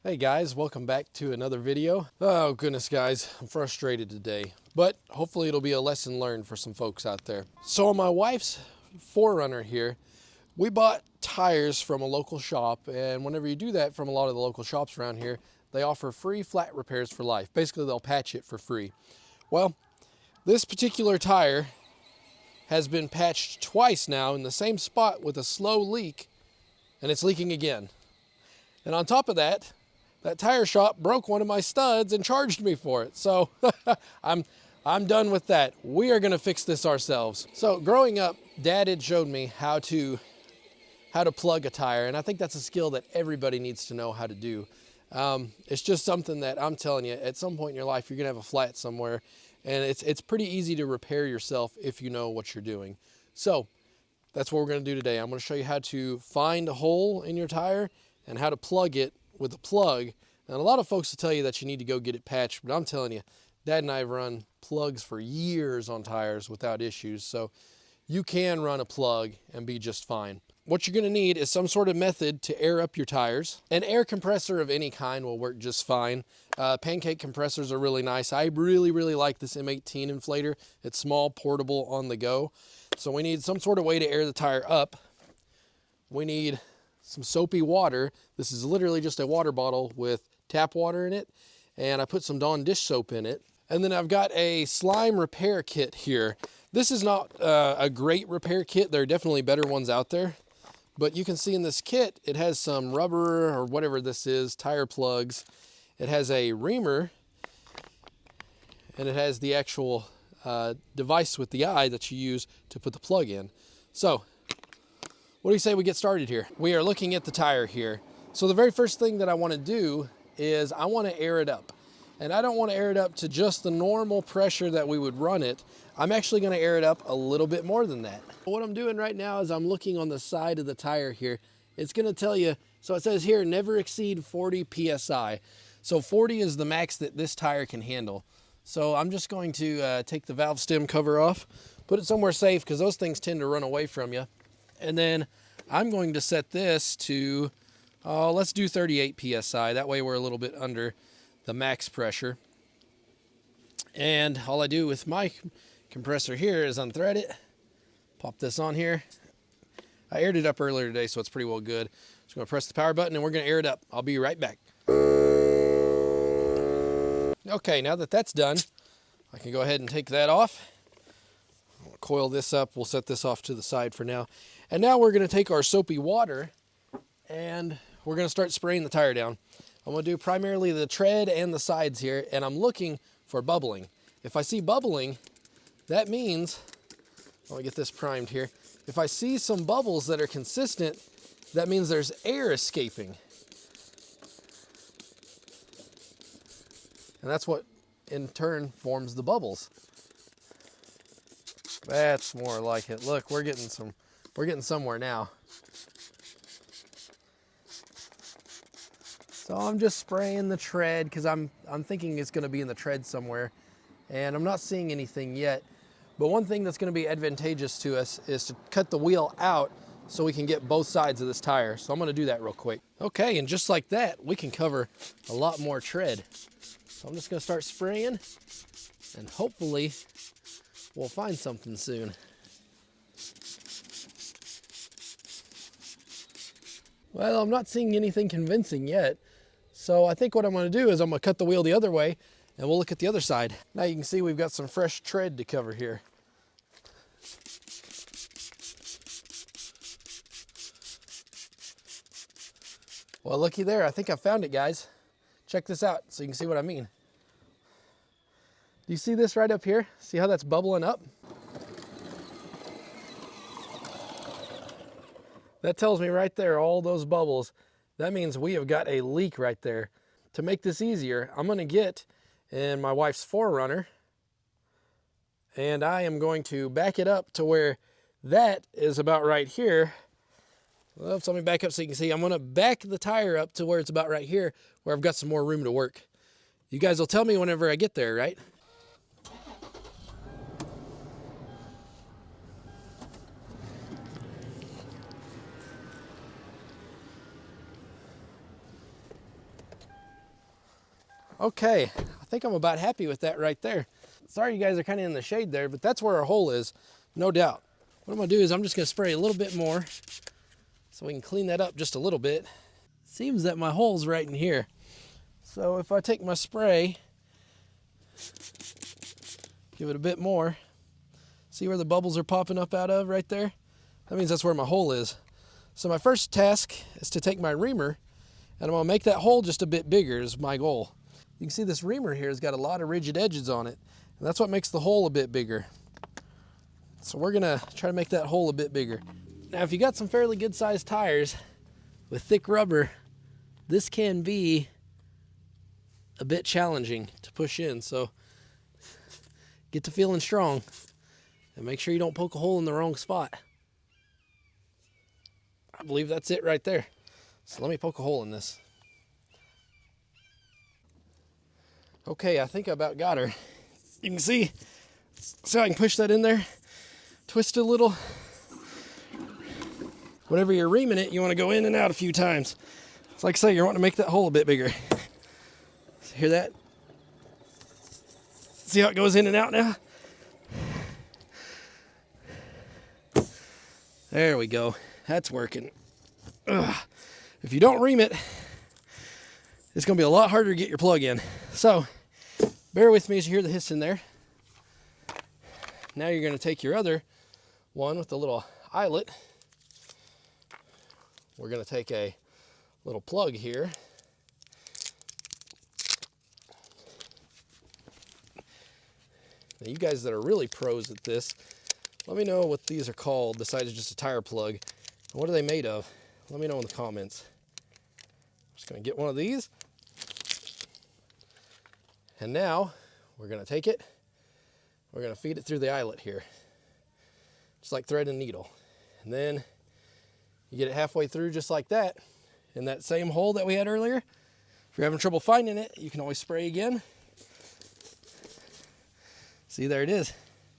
Hey guys, welcome back to another video. Oh goodness guys, I'm frustrated today, but hopefully it'll be a lesson learned for some folks out there. So on my wife's 4Runner here, we bought tires from a local shop, and whenever you do that from a lot of the local shops around here, they offer free flat repairs for life. Basically they'll patch it for free. Well, this particular tire has been patched twice now in the same spot with a slow leak, and it's leaking again. And on top of that, that tire shop broke one of my studs and charged me for it. So I'm done with that. We are gonna fix this ourselves. So growing up, Dad had showed me how to plug a tire, and I think that's a skill that everybody needs to know how to do. It's just something that I'm telling you, at some point in your life, you're gonna have a flat somewhere, and it's pretty easy to repair yourself if you know what you're doing. So that's what we're gonna do today. I'm gonna show you how to find a hole in your tire and how to plug it with a plug. And a lot of folks will tell you that you need to go get it patched, but I'm telling you, Dad and I have run plugs for years on tires without issues. So you can run a plug and be just fine. What you're gonna need is some sort of method to air up your tires. An air compressor of any kind will work just fine. Pancake compressors are really nice. I really like this M18 inflator. It's small, portable, on the go. So we need some sort of way to air the tire up. We need some soapy water. This is literally just a water bottle with tap water in it, and I put some Dawn dish soap in it. And then I've got a slime repair kit here. This is not a great repair kit. There are definitely better ones out there, but you can see in this kit, it has some rubber or whatever this is, tire plugs. It has a reamer, and it has the actual device with the eye that you use to put the plug in. So what do you say we get started here? We are looking at the tire here. So the very first thing that I want to do is I want to air it up. And I don't want to air it up to just the normal pressure that we would run it. I'm actually going to air it up a little bit more than that. What I'm doing right now is I'm looking on the side of the tire here. It's going to tell you, so it says here, never exceed 40 PSI. So 40 is the max that this tire can handle. So I'm just going to take the valve stem cover off, put it somewhere safe because those things tend to run away from you. And then I'm going to set this to, let's do 38 PSI. That way we're a little bit under the max pressure. And all I do with my compressor here is unthread it, pop this on here. I aired it up earlier today, so it's pretty well good. Just gonna press the power button and we're gonna air it up. I'll be right back. Okay, now that that's done, I can go ahead and take that off. I'll coil this up. We'll set this off to the side for now. And now we're going to take our soapy water and we're going to start spraying the tire down. I'm going to do primarily the tread and the sides here, and I'm looking for bubbling. If I see bubbling, that means, let me get this primed here. If I see some bubbles that are consistent, that means there's air escaping. And that's what in turn forms the bubbles. That's more like it. Look, we're getting somewhere now. So I'm just spraying the tread because I'm thinking it's going to be in the tread somewhere, and I'm not seeing anything yet. But one thing that's going to be advantageous to us is to cut the wheel out so we can get both sides of this tire. So I'm going to do that real quick. Okay, and just like that, we can cover a lot more tread. So I'm just going to start spraying, and hopefully we'll find something soon. Well, I'm not seeing anything convincing yet. So I think what I'm going to do is I'm going to cut the wheel the other way and we'll look at the other side. Now you can see we've got some fresh tread to cover here. Well, looky there. I think I found it, guys. Check this out so you can see what I mean. Do you see this right up here? See how that's bubbling up? That tells me right there, all those bubbles. That means we have got a leak right there. To make this easier, I'm going to get in my wife's 4Runner, and I am going to back it up to where that is about right here. Well, let me back up so you can see. I'm going to back the tire up to where it's about right here, where I've got some more room to work. You guys will tell me whenever I get there, right? Okay, I think I'm about happy with that right there. Sorry you guys are kind of in the shade there, but that's where our hole is, no doubt. What I'm gonna do is I'm just gonna spray a little bit more so we can clean that up just a little bit. Seems that my hole's right in here. So if I take my spray, give it a bit more, see where the bubbles are popping up out of right there? That means that's where my hole is. So my first task is to take my reamer and I'm gonna make that hole just a bit bigger is my goal. You can see this reamer here has got a lot of rigid edges on it, and that's what makes the hole a bit bigger. So we're gonna try to make that hole a bit bigger. Now, if you got some fairly good sized tires with thick rubber, this can be a bit challenging to push in. So get to feeling strong and make sure you don't poke a hole in the wrong spot. I believe that's it right there. So let me poke a hole in this. Okay, I think I about got her. You can see I can push that in there, twist it a little. Whenever you're reaming it, you want to go in and out a few times. It's like I say, you're wanting to make that hole a bit bigger. Hear that? See how it goes in and out now? There we go. That's working. Ugh. If you don't ream it, it's going to be a lot harder to get your plug in. So, bear with me as you hear the hiss in there. Now you're going to take your other one with the little eyelet. We're going to take a little plug here. Now, you guys that are really pros at this, let me know what these are called besides just a tire plug. What are they made of? Let me know in the comments. I'm just going to get one of these. And now we're going to take it. We're going to feed it through the eyelet here. Just like thread and needle. And then you get it halfway through just like that. In that same hole that we had earlier. If you're having trouble finding it, you can always spray again. See, there it is.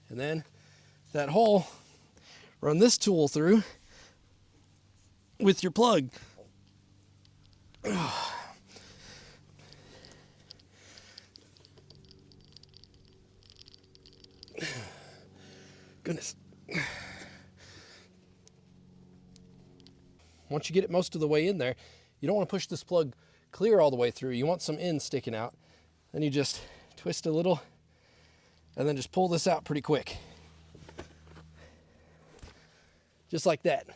And then that hole, run this tool through with your plug. Goodness. Once you get it most of the way in there, you don't want to push this plug clear all the way through. You want some ends sticking out. Then you just twist a little and then just pull this out pretty quick. Just like that.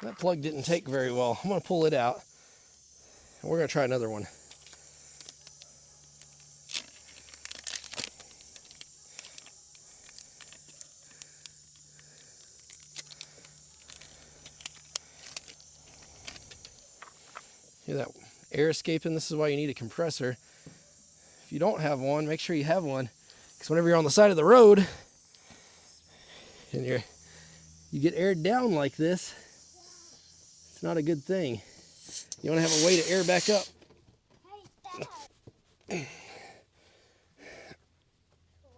That plug didn't take very well. I'm going to pull it out, and we're going to try another one. Hear that air escaping? This is why you need a compressor. If you don't have one, make sure you have one, because whenever you're on the side of the road and you get aired down like this, it's not a good thing. You want to have a way to air back up. Hey,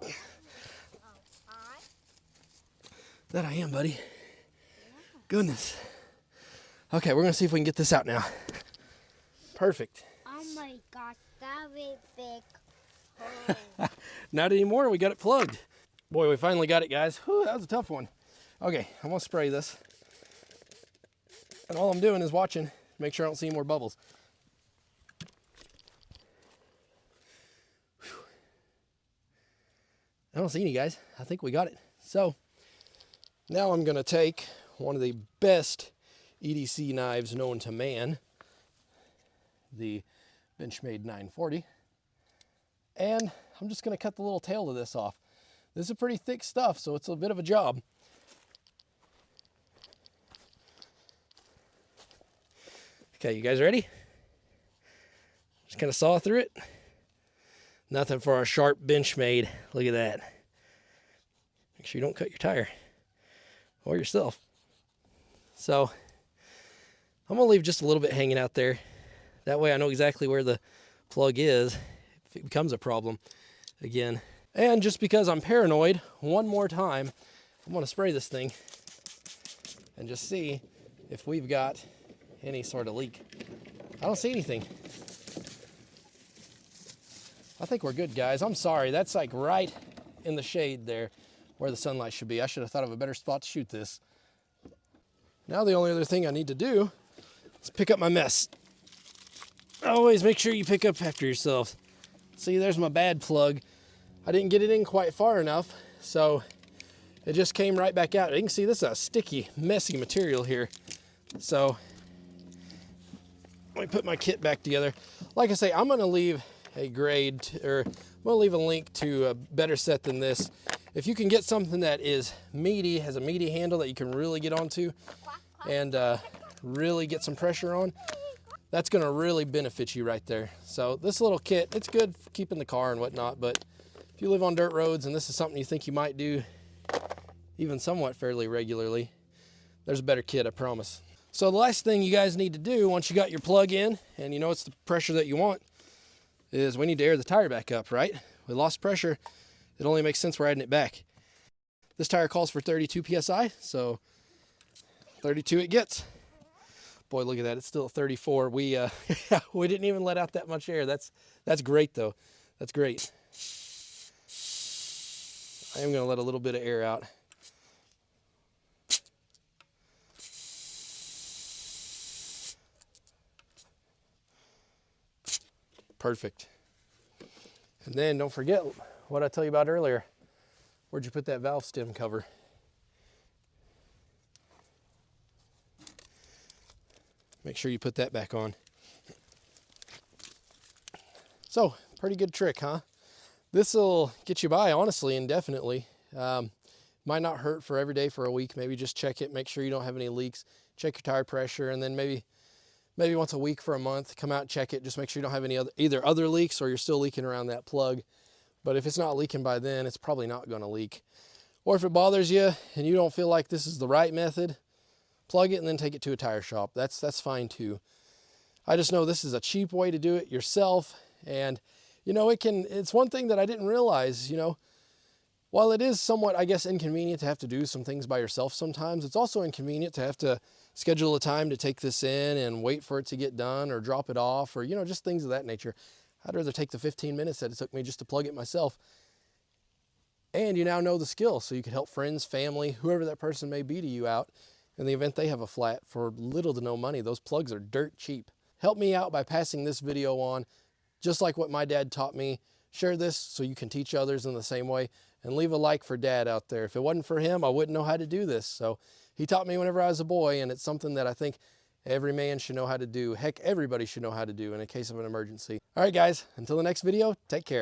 Dad. That I am, buddy. Goodness. Okay, we're going to see if we can get this out now. Perfect. Oh my gosh, that was big hole. Not anymore, we got it plugged. Boy, we finally got it, guys. Whew, that was a tough one. Okay, I'm gonna spray this. And all I'm doing is watching to make sure I don't see any more bubbles. Whew. I don't see any, guys. I think we got it. So, now I'm gonna take one of the best EDC knives known to man, the Benchmade 940, and I'm just going to cut the little tail of this off. This is pretty thick stuff, so it's a bit of a job. Okay, you guys ready? Just kind of saw through it. Nothing for our sharp Benchmade. Look at that. Make sure you don't cut your tire or yourself. So I'm gonna leave just a little bit hanging out there. That way I know exactly where the plug is if it becomes a problem again. And just because I'm paranoid, one more time, I'm gonna spray this thing and just see if we've got any sort of leak. I don't see anything. I think we're good, guys. I'm sorry, that's like right in the shade there where the sunlight should be. I should have thought of a better spot to shoot this. Now the only other thing I need to do is pick up my mess. Always make sure you pick up after yourself. See, there's my bad plug. I didn't get it in quite far enough, so it just came right back out. You can see this is a sticky, messy material here. So let me put my kit back together. Like I say, I'm gonna leave a grade, or I'm gonna leave a link to a better set than this. If you can get something that is meaty, has a meaty handle that you can really get onto and really get some pressure on, that's gonna really benefit you right there. So this little kit, it's good for keeping the car and whatnot, but if you live on dirt roads and this is something you think you might do even somewhat fairly regularly, there's a better kit, I promise. So the last thing you guys need to do once you got your plug in and you know it's the pressure that you want is we need to air the tire back up, right? We lost pressure. It only makes sense we're adding it back. This tire calls for 32 PSI, so 32 it gets. Boy, look at that, it's still at 34. We didn't even let out that much air. That's great though, that's great. I am gonna let a little bit of air out. Perfect. And then don't forget what I tell you about earlier. Where'd you put that valve stem cover? Make sure you put that back on. So, pretty good trick, huh? This will get you by, honestly, indefinitely. Might not hurt for every day for a week. Maybe just check it, make sure you don't have any leaks. Check your tire pressure, and then maybe once a week for a month, come out and check it. Just make sure you don't have any either other leaks or you're still leaking around that plug. But if it's not leaking by then, it's probably not gonna leak. Or if it bothers you and you don't feel like this is the right method, plug it and then take it to a tire shop. That's fine too. I just know this is a cheap way to do it yourself. And you know, it's one thing that I didn't realize, you know, while it is somewhat, I guess, inconvenient to have to do some things by yourself sometimes, it's also inconvenient to have to schedule a time to take this in and wait for it to get done or drop it off or, you know, just things of that nature. I'd rather take the 15 minutes that it took me just to plug it myself. And you now know the skill, so you can help friends, family, whoever that person may be to you out in the event they have a flat for little to no money. Those plugs are dirt cheap. Help me out by passing this video on, just like what my dad taught me. Share this so you can teach others in the same way, and leave a like for Dad out there. If it wasn't for him, I wouldn't know how to do this. So he taught me whenever I was a boy, and it's something that I think every man should know how to do. Heck, everybody should know how to do in a case of an emergency. All right, guys, until the next video, take care.